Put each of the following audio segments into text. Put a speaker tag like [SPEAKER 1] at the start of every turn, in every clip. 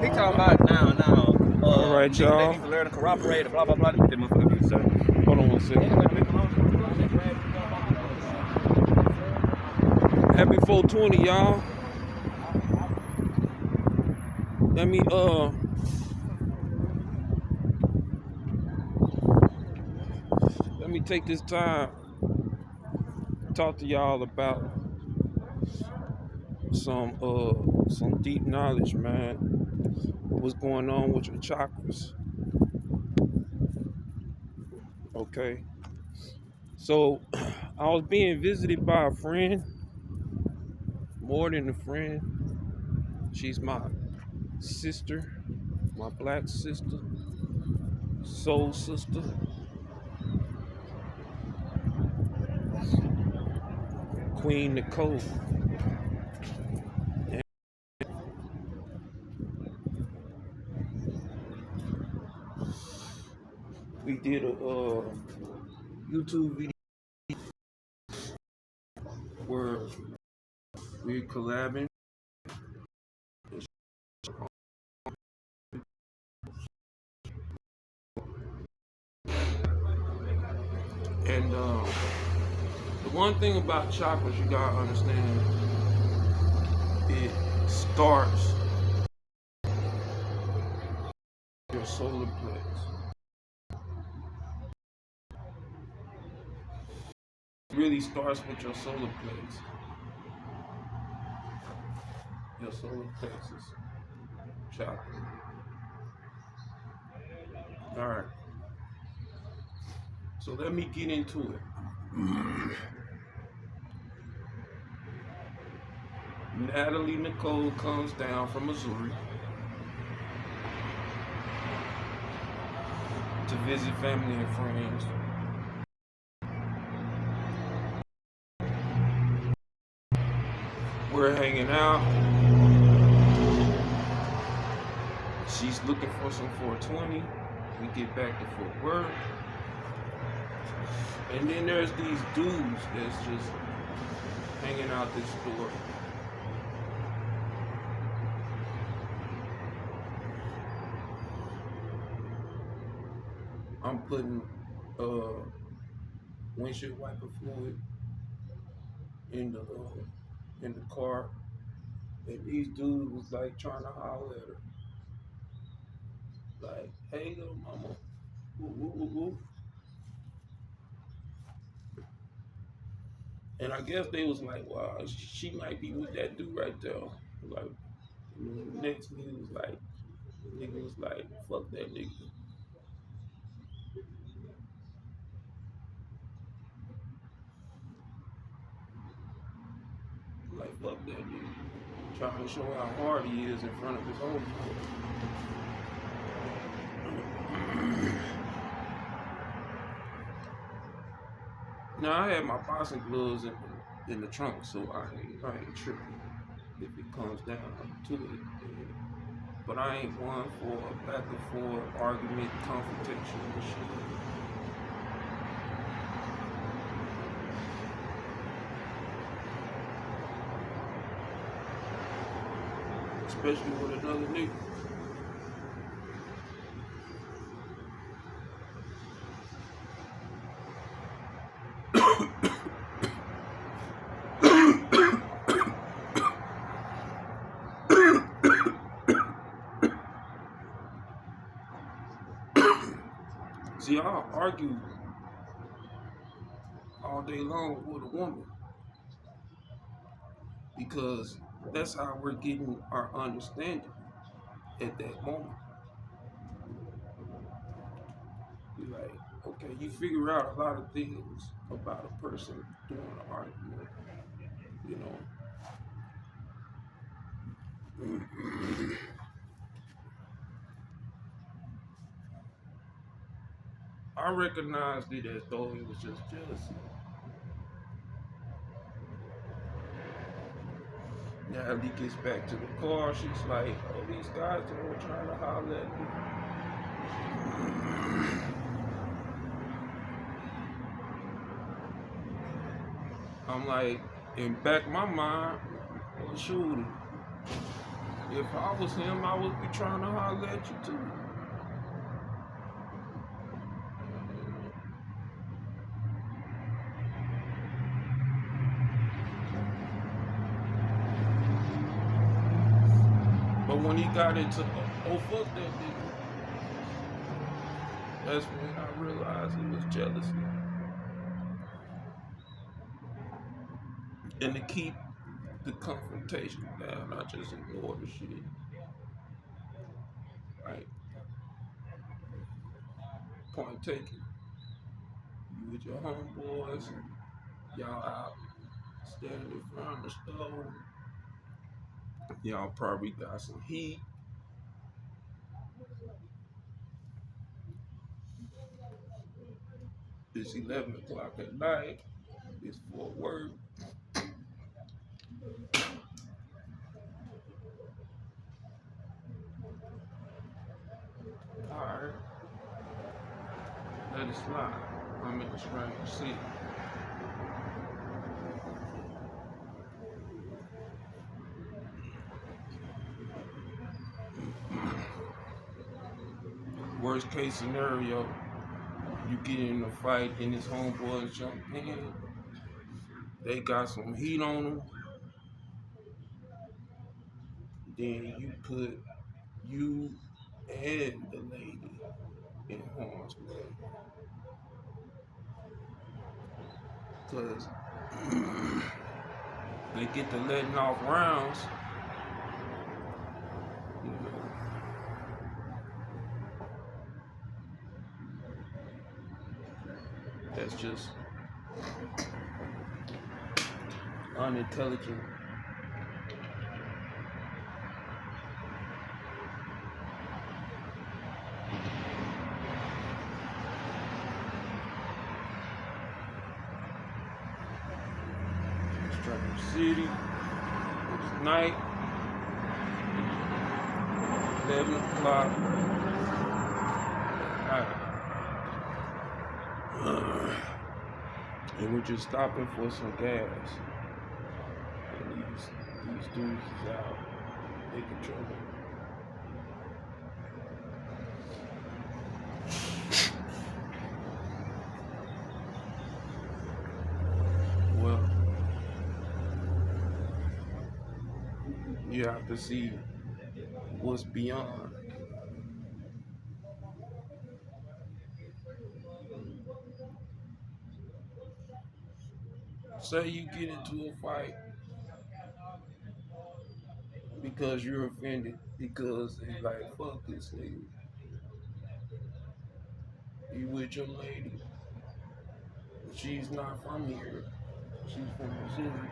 [SPEAKER 1] He talking about now.
[SPEAKER 2] All right,
[SPEAKER 1] They
[SPEAKER 2] y'all.
[SPEAKER 1] need to learn to cooperate, blah, blah, blah. That motherfucker be, sir.
[SPEAKER 2] Hold on 1 second. Happy 420, y'all. Let me take this time to talk to y'all about some deep knowledge, man. What's going on with your chakras? Okay. So I was being visited by a friend, more than a friend. She's my sister, my black sister, soul sister. Queen Nicole. And we did a YouTube video where we're collabing. And the one thing about chakras you gotta understand, it starts your solar plex. It really starts with your solar plex. Your solar plexus chakra. Alright. So let me get into it. Natalie Nicole comes down from Missouri to visit family and friends. We're hanging out. She's looking for some 420. We get back to Fort Worth. And then there's these dudes that's just hanging out this store. I'm putting windshield wiper fluid in the car, and these dudes was like trying to holler at her, like, "Hey, little mama, woo, woo, woo, woo." And I guess they was like, "Wow, she might be with that dude right there." Like, next nigga was like, "Fuck that nigga." Like, fuck that nigga. Trying to show how hard he is in front of his own people. Now, I had my boxing gloves in the trunk, so I ain't tripping if it comes down to it. But I ain't one for a back and forth argument, confrontation, and shit. Especially with another nigga. See, I'll argue all day long with a woman because that's how we're getting our understanding at that moment. You're like, okay, you figure out a lot of things about a person during an argument, you know. I recognized it as though it was just jealousy. Now he gets back to the car, she's like, "Oh, these guys that were trying to holler at me." I'm like, in back of my mind, well, shoot, If I was him, I would be trying to holler at you too. But when he got into, oh fuck that nigga, that's when I realized it was jealousy. And to keep the confrontation down, I just ignore the shit. Like, point taken. You with your homeboys, y'all out standing in front of the stove. Y'all probably got some heat. It's 11 o'clock at night. It's for work. Alright. Let it slide. I'm in a strange city. Worst case scenario, you get in a fight and his homeboys jump in. They got some heat on them. Then you put you and the lady in harm's way. Because they get to letting off rounds. You know, that's just unintelligent. Strange city. It's night. 11 o'clock. And we're just stopping for some gas. And these dudes is out making trouble. Well, you have to see what's beyond. Say you get into a fight because you're offended because it's like, fuck this nigga. You with your lady. She's not from here. She's from Missouri.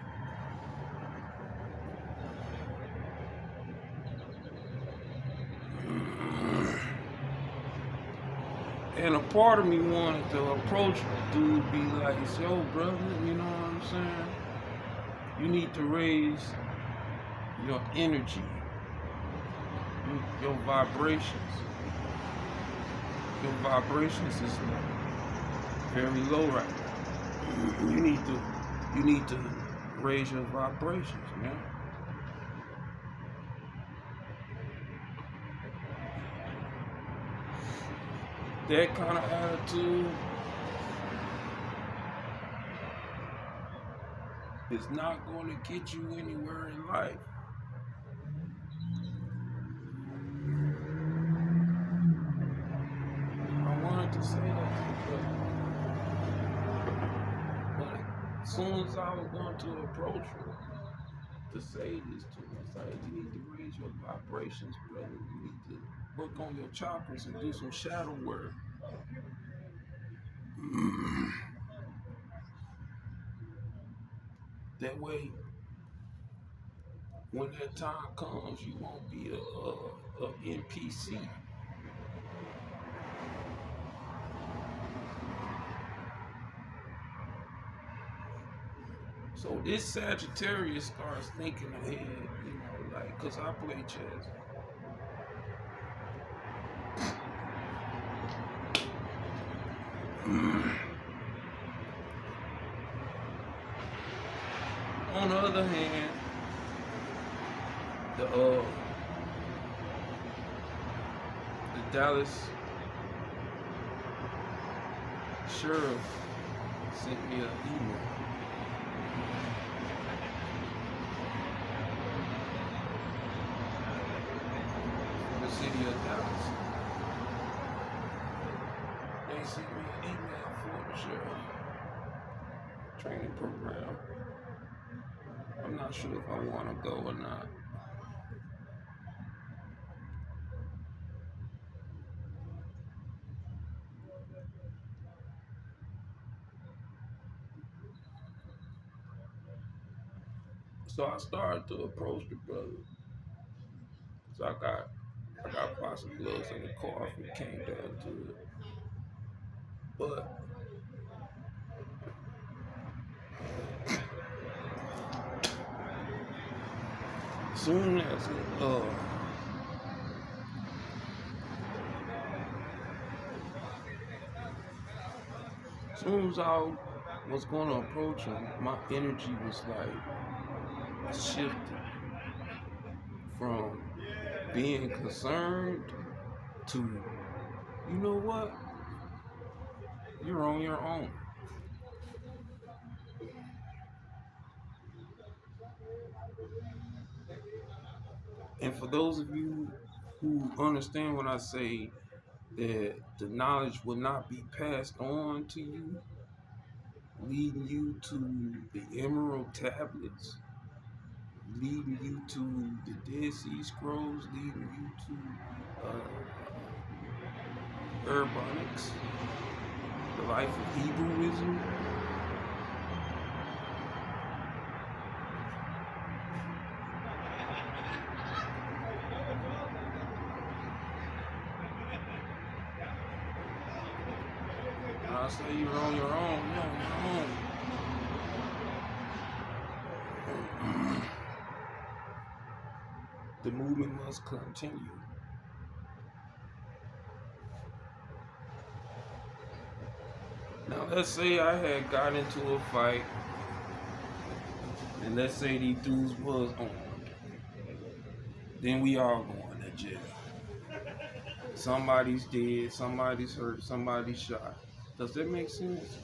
[SPEAKER 2] And a part of me wanted to approach the dude, be like, yo, brother, you know what I'm saying? You need to raise your energy, your vibrations. Your vibrations is very low right now. You need to raise your vibrations, man. That kind of attitude is not going to get you anywhere in life. I wanted to say that to you, but as soon as I was going to approach her to say this to her, it's like, you need to raise your vibrations, brother. You need to work on your chakras and do some shadow work. That way, when that time comes, you won't be a NPC. So this Sagittarius starts thinking ahead, you know, like, cause I play chess. On the other hand, Dallas sheriff sent me an email. From the city of Dallas. They sent me an email for the sheriff training program. I'm not sure if I want to go or not. So I started to approach the brother. So I got plastic gloves in the car if it came down to it. But soon as I was going to approach him, my energy was like shifted from being concerned to, you know what? You're on your own. And for those of you who understand when I say that the knowledge will not be passed on to you, leading you to the Emerald Tablets, leading you to the Dead Sea Scrolls, leading you to Urbanics, the life of Hebrewism. When I say you're on your own, you're on your own. The movement must continue. Now let's say I had got into a fight, and let's say these dudes was armed. Then we all going to jail. Somebody's dead, somebody's hurt, somebody's shot. Does that make sense?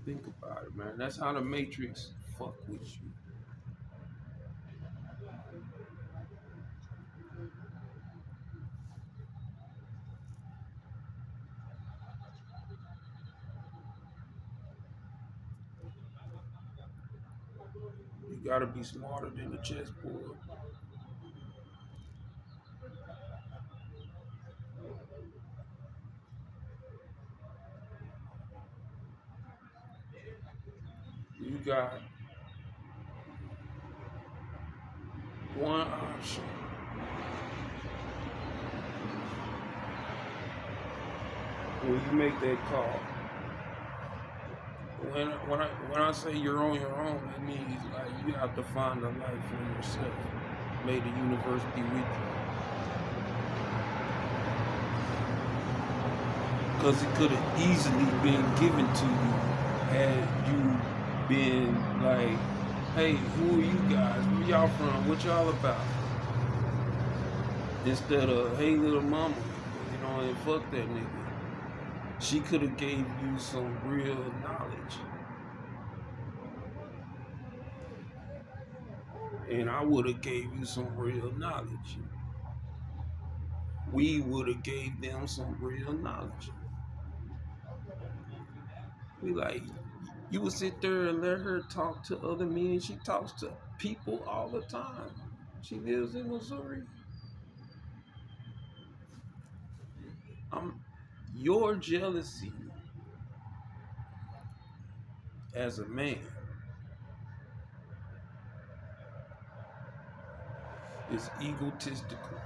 [SPEAKER 2] Think about it, man. That's how the Matrix fuck with you. You gotta be smarter than the chessboard. You got one option. When you make that call, when I say you're on your own, that means like you have to find a life for yourself. May the universe be with you. Because it could have easily been given to you had you been like, hey, who are you guys? Where y'all from? What y'all about? Instead of, hey, little mama, you know, and fuck that nigga. She could have gave you some real knowledge. And I would have gave you some real knowledge. We would have gave them some real knowledge. We like, you would sit there and let her talk to other men. She talks to people all the time. She lives in Missouri. Your jealousy as a man is egotistical.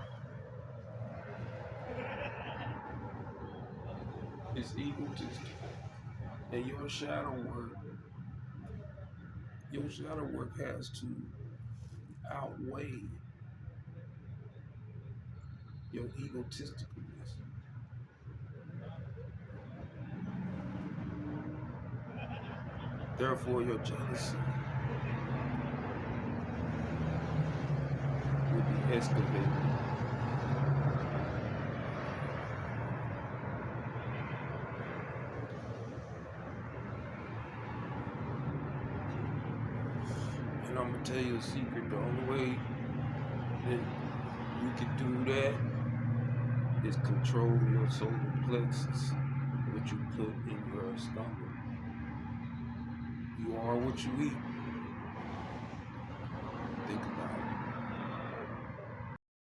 [SPEAKER 2] It's egotistical. And your shadow work has to outweigh your egotisticalness. Therefore, your jealousy will be escalated. And I'm gonna tell you a secret. The only way that you can do that is control your solar plexus, what you put in your stomach. You are what you eat.